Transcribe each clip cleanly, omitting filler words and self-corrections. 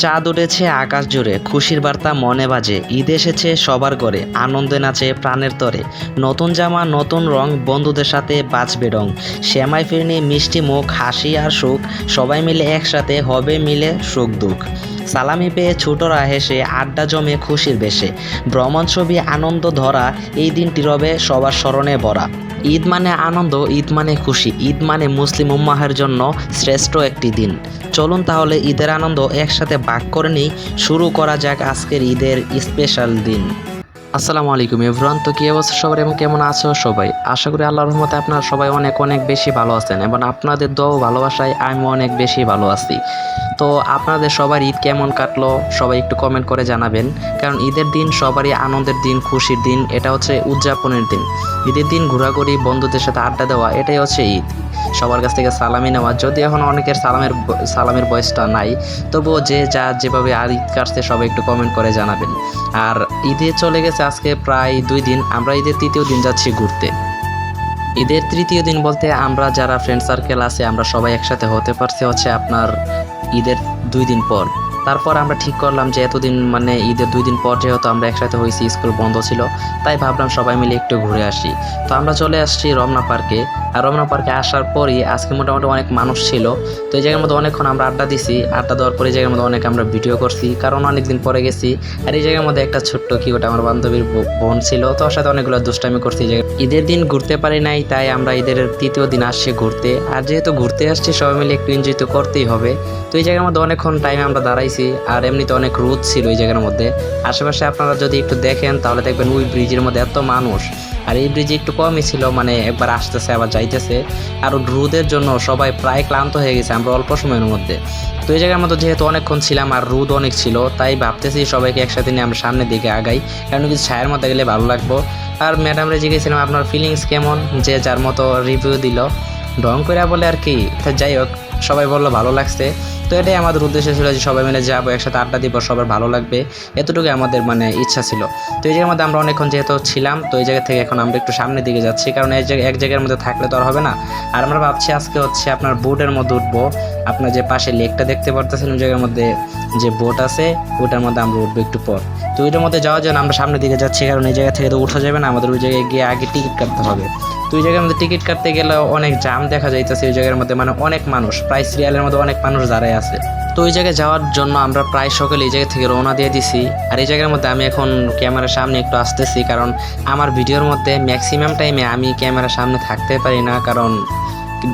চাঁদ উঠেছে আকাশ জুড়ে, খুশির বার্তা মনে বাজে। ঈদ এসেছে সবার ঘরে, আনন্দে নাচে প্রাণের তরে। নতুন জামা নতুন রং, বন্ধুদের সাথে বাজবে রং। শ্যামাই ফিরনি মিষ্টি মুখ, হাসি আর সুখ, সবাই মিলে একসাথে হবে মিলে সুখ দুঃখ। সালামি পেয়ে ছোটরা হেসে, আড্ডা জমে খুশির বেশে। ভ্রমণ ছবি আনন্দ ধরা, এই দিনটি রবে সবার স্মরণে ভরা। ঈদ মানে আনন্দ, ঈদ মানে খুশি, ঈদ মানে মুসলিম উম্মাহের জন্য শ্রেষ্ঠ একটি দিন। চলুন তাহলে ঈদের আনন্দ একসাথে ভাগ করে নিই। শুরু করা যাক আজকের ঈদের স্পেশাল দিন। আসসালামু আলাইকুম এভরিওয়ান। তো কি অবস্থা সবার এবং কেমন আছো সবাই? আশা করি আল্লাহর রহমতে আপনারা সবাই অনেক অনেক বেশি ভালো আছেন এবং আপনাদের দোয়া ও ভালোবাসায় আমি অনেক বেশি ভালো আছি। তো আপনাদের সবার ঈদ কেমন কাটলো সবাই একটু কমেন্ট করে জানাবেন, কারণ ঈদের দিন সবারই আনন্দের দিন, খুশির দিন। এটা হচ্ছে উদযাপনের দিন। ঈদের দিন ঘোরাঘুরি, বন্ধুদের সাথে আড্ডা দেওয়া, এটাই হচ্ছে ঈদ। সবার কাছ থেকে সালামি নেওয়া, যদি এখন অনেকের সালামের বয়সটা নাই, তবুও যে যা যেভাবে আর ঈদ কাটছে সবাই একটু কমেন্ট করে জানাবেন। আর ঈদে চলে গেছে আজকে প্রায় 2 দিন, আমরা ঈদের তৃতীয় দিন যাচ্ছি ঘুরতে। ঈদের তৃতীয় দিন বলতে আমরা যারা ফ্রেন্ড সার্কেল আছে আমরা সবাই একসাথে হতে পারছি হচ্ছে আপনার ঈদের 2 দিন পর। তারপর আমরা ঠিক করলাম যে এতদিন মানে ঈদের 2 দিন পর যেহেতু আমরা একসাথে হয়েছি, স্কুল বন্ধ ছিল, তাই ভাবলাম সবাই মিলে একটু ঘুরে আসি। তো আমরা চলে আসছি রমনা পার্কে। আর রমনা পার্কে আসার পরই আজকে মোটামুটি অনেক মানুষ ছিল। তো এই জায়গার মধ্যে অনেকক্ষণ আমরা আড্ডা দিছি। আড্ডা দেওয়ার পরে এই জায়গার মধ্যে অনেক আমরা ভিডিও করছি, কারণ অনেক দিন পরে গেছি। আর এই জায়গার মধ্যে একটা ছোট্ট কি ওটা আমার বান্ধবীর বোন ছিল, তো ওর সাথে অনেকগুলো দুষ্টামি করছি। ঈদের দিন ঘুরতে পারি নাই, তাই আমরা ঈদের তৃতীয় দিন আসছি ঘুরতে। আর যেহেতু ঘুরতে আসছি সবাই মিলে একটু এনজয় তো করতেই হবে। তো এই জায়গার মধ্যে অনেকক্ষণ টাইম আমরা দাঁড়াইছি। আর এমনিতে অনেক রোদ ছিল এই জায়গার মধ্যে। আশেপাশে আপনারা যদি একটু দেখেন তাহলে দেখবেন ওই ব্রিজের মধ্যে এত মানুষ। আর এই ব্রিজে একটু কমই ছিল, মানে একবার আসতেছে আবার যাইতেছে। আর রোদের জন্য সবাই প্রায় ক্লান্ত হয়ে গেছে আমরা অল্প সময়ের মধ্যে। তো এই জায়গার মধ্যে যেহেতু অনেকক্ষণ ছিলাম আর রোদ অনেক ছিল, তাই ভাবতেছি সবাইকে একসাথে নিয়ে আমরা সামনের দিকে আগাই, কারণ কিছু ছায়ের মধ্যে গেলে ভালো লাগবো। আর ম্যাডামরা জিজ্ঞেসছিলাম আপনার ফিলিংস কেমন, যে যার মতো রিভিউ দিল ঢং করে বলে আর কি। তা যাই হোক, সবাই বললো ভালো লাগছে। তো এটাই আমাদের উদ্দেশ্য ছিল যে সবাই মিলে যাবো, একসাথে আড্ডা দিব, সবার ভালো লাগবে, এতটুকুই আমাদের মানে ইচ্ছা ছিল। তো এই জায়গার মধ্যে আমরা অনেকক্ষণ যেহেতু ছিলাম, তো এই জায়গা থেকে এখন আমরা একটু সামনের দিকে যাচ্ছি, কারণ এক জায়গার মধ্যে থাকলে তো আর হবে না। আর আমরা ভাবছি আজকে হচ্ছে আপনার বোটের মধ্যে উঠবো। আপনার যে পাশে লেকটা দেখতে পারতেছেন, ওই জায়গার মধ্যে যে বোট আছে ওটার মধ্যে আমরা উঠবো একটু পর। তো ওইটার মধ্যে যাওয়ার জন্য আমরা সামনের দিকে যাচ্ছি, কারণ এই জায়গা থেকে তো উঠা যাবে না, আমাদের ওই জায়গায় গিয়ে আগে টিকিট কাটতে হবে। তো ওই জায়গার মধ্যে টিকিট কাটতে গেলে অনেক জাম দেখা যাইতেছে ওই জায়গার মধ্যে, মানে অনেক মানুষ, প্রায় সিরিয়ালের মধ্যে অনেক মানুষ দাঁড়ায় আছে। তো ওই জায়গায় যাওয়ার জন্য আমরা প্রায় সকালে এই জায়গা থেকে রওনা দিয়ে দিছি। আর এই জায়গার মধ্যে আমি এখন ক্যামেরার সামনে একটু আসতেছি, কারণ আমার ভিডিওর মধ্যে ম্যাক্সিমাম টাইমে আমি ক্যামেরার সামনে থাকতে পারি না, কারণ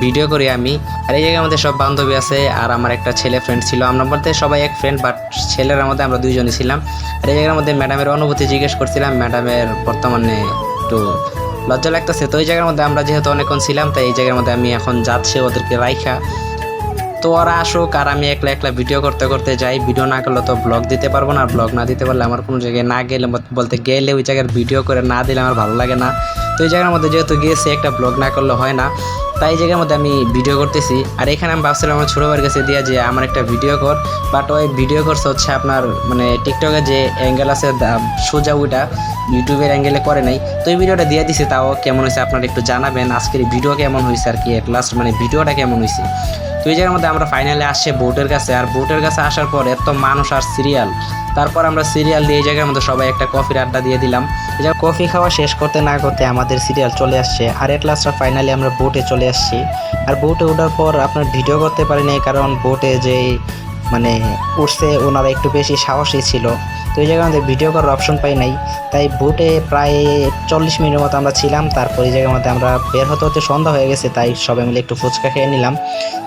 ভিডিও করি আমি। আর এই জায়গার মধ্যে সব বান্ধবী আছে, আর আমার একটা ছেলে ফ্রেন্ড ছিল। আমরা বলতে সবাই এক ফ্রেন্ড, বাট ছেলের মধ্যে আমরা 2 জনই ছিলাম। আর এই জায়গার মধ্যে ম্যাডামের অনুভূতি জিজ্ঞেস করছিলাম, ম্যাডামের বর্তমানে একটু লজ্জা লাগতেছে। তো এই জায়গার মধ্যে আমরা যেহেতু অনেকক্ষণ ছিলাম, তাই এই জায়গার মধ্যে আমি এখন যাচ্ছি ওদেরকে রাইখা। তো ওরা আসুক, আর আমি একলা একলা ভিডিও করতে করতে যাই। ভিডিও না করলে তো ব্লগ দিতে পারবো না, আর ব্লগ না দিতে পারলে আমার কোনো জায়গায় না গেলে বলতে গেলে ওই জায়গার ভিডিও করে না দিলে আমার ভালো লাগে না। তো এই জায়গার মধ্যে যেহেতু গিয়েছি, একটা ব্লগ না করলে হয় না, তাই এই জায়গার মধ্যে আমি ভিডিও করতেছি। আর এখানে আমি ভাবছিলাম আমার ছোটো ভাইয়ের কাছে দিয়া যে আমার একটা ভিডিও কর, বাট ওই ভিডিও করছে হচ্ছে আপনার মানে টিকটকে যে অ্যাঙ্গেল আছে সোজা, ওইটা ইউটিউবের অ্যাঙ্গেলে করে নাই। তো এই ভিডিওটা দিয়ে দিছি, তাও কেমন হয়েছে আপনারা একটু জানাবেন। আজকের ভিডিও কেমন হয়েছে আর কি, এট লাস্ট মানে ভিডিওটা কেমন হয়েছে। তো এই জায়গার মধ্যে আমরা ফাইনালি আসছে বোটের কাছে। আর বোটের কাছে আসার পর এত মানুষ আর সিরিয়াল, তারপর আমরা সিরিয়াল দিয়ে এই জায়গার মধ্যে সবাই একটা কফির আড্ডা দিয়ে দিলাম। এই জায়গায় কফি খাওয়া শেষ করতে না করতে আমাদের সিরিয়াল চলে আসছে। আর এট লাস্ট ফাইনালি আমরা বোটে চলে আসছি। আর বোটে ওঠার পর আপনার ভিডিও করতে পারি নাই, কারণ বোটে যে মানে উঠছে ওনারা একটু বেশি সাহসী ছিল। তো এই জায়গায় আমাদের ভিডিও করার অপশন পাই নাই, তাই বোটে প্রায় 40 মিনিটের মতো আমরা ছিলাম। তারপর এই জায়গার মধ্যে আমরা বের হতে হতে সন্ধ্যা হয়ে গেছে, তাই সবাই মিলে একটু ফুচকা খেয়ে নিলাম।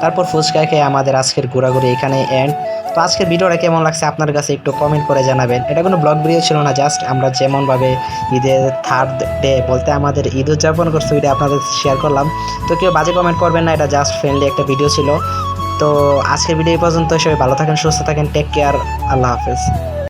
তারপর ফুচকা খেয়ে আমাদের আজকের ঘোরাঘুরি এখানে এন্ড। তো আজকের ভিডিওটা কেমন লাগছে আপনার কাছে একটু কমেন্ট করে জানাবেন। এটা কোনো ব্লগ ভিডিও ছিল না, জাস্ট আমরা যেমনভাবে ঈদের 3rd ডে বলতে আমাদের ঈদ উদযাপন করছি ওইটা আপনাদের শেয়ার করলাম। তো কেউ বাজে কমেন্ট করবেন না, এটা জাস্ট ফ্রেন্ডলি একটা ভিডিও ছিল। তো আজকের ভিডিও এই পর্যন্ত। সবাই ভালো থাকেন, সুস্থ থাকেন, টেক কেয়ার, আল্লাহ হাফেজ।